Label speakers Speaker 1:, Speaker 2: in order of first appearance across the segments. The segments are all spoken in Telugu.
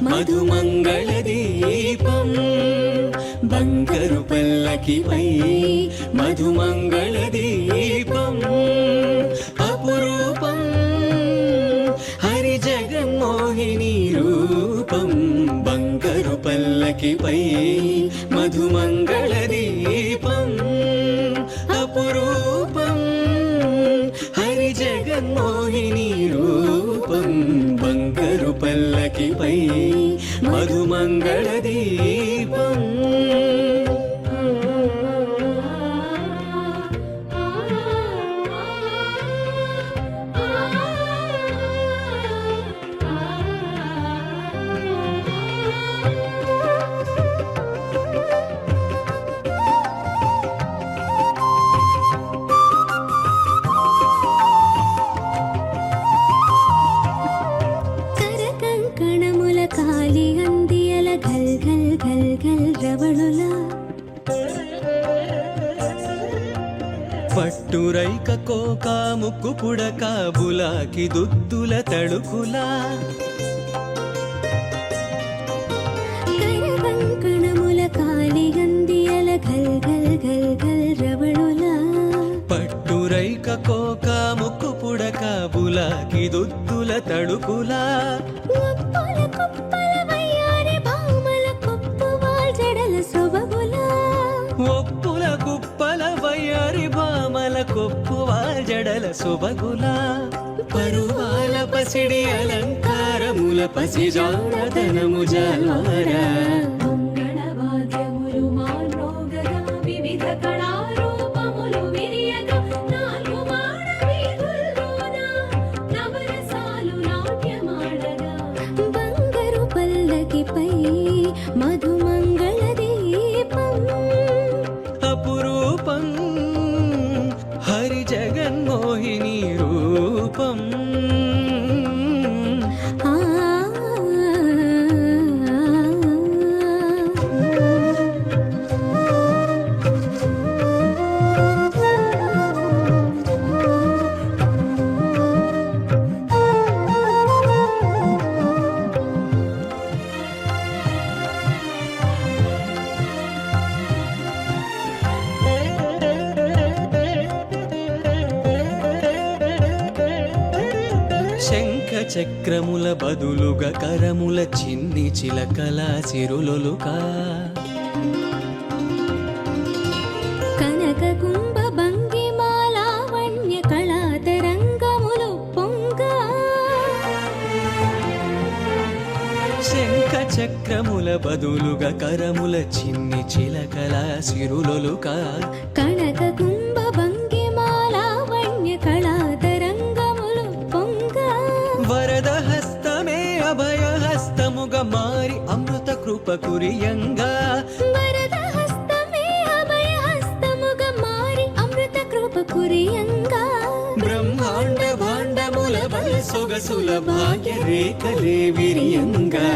Speaker 1: మధుమంగళ దీపం బంగారు పల్లకిపై మధుమంగళ దీపం అపురూపం హరి జగన్మోహిని రూపం బంగారు పల్లకిపై మధుమంగళ దీపం అపురూపం హరి జగన్మోహిని రూపం బంగారు పల్లకిపై మధుమంగళ దీపం పట్టురైక కోక ముక్కు పుడక బులాకి దుద్దుల తడుకులా
Speaker 2: కణముల కాలి గందియల ఘల్ ఘల్ ఘల్ ఘల్ రవళులా
Speaker 1: పట్టురైక కోక ముక్కు పుడక బులాకి దుద్దుల తడుకులా ఒప్పుల కుప్పల వయ్యారి భామల కొప్పువాల్ జడల సొబగులా పరువాల పసిడి అలంకారముల పసిజాడతనము జాల్వారా
Speaker 2: బంగారు పల్లకిపై మధుమంగళ దీపం
Speaker 1: అపురూపం హరి జగన్మోహిని రూపం చక్రముల బదులుగా కరముల చిన్ని చిలకల సిరులొలుకా
Speaker 2: కనక కుంభ భంగిమాలావణ్య కళాతరంగములు పొంగ
Speaker 1: శంఖ చక్రముల బదులుగా కరముల చిన్ని చిలకల సిరులొలుకా
Speaker 2: కనక కుంభ భంగిమాలావణ్య కళాతరంగములు పొంగ
Speaker 1: వరద హస్తమే అభయ హస్తముగా మారి అమృత కృప కురియంగా
Speaker 2: వరద హస్తమే అభయ హస్తముగా మారి అమృత కృప కురియంగా
Speaker 1: బ్రహ్మాండ భాండముల బల సొగసుల భాగ్య రేఖలే విరియంగా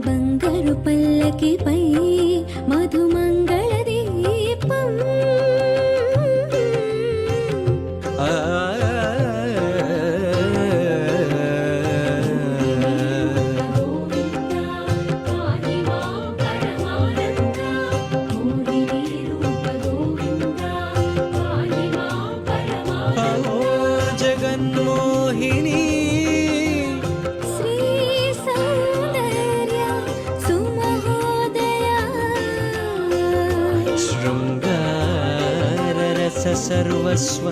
Speaker 2: బంగారు పల్లకిపై మధుమంగళ దీపం
Speaker 1: జగన్మోహిని శృంగార రస సర్వస్వ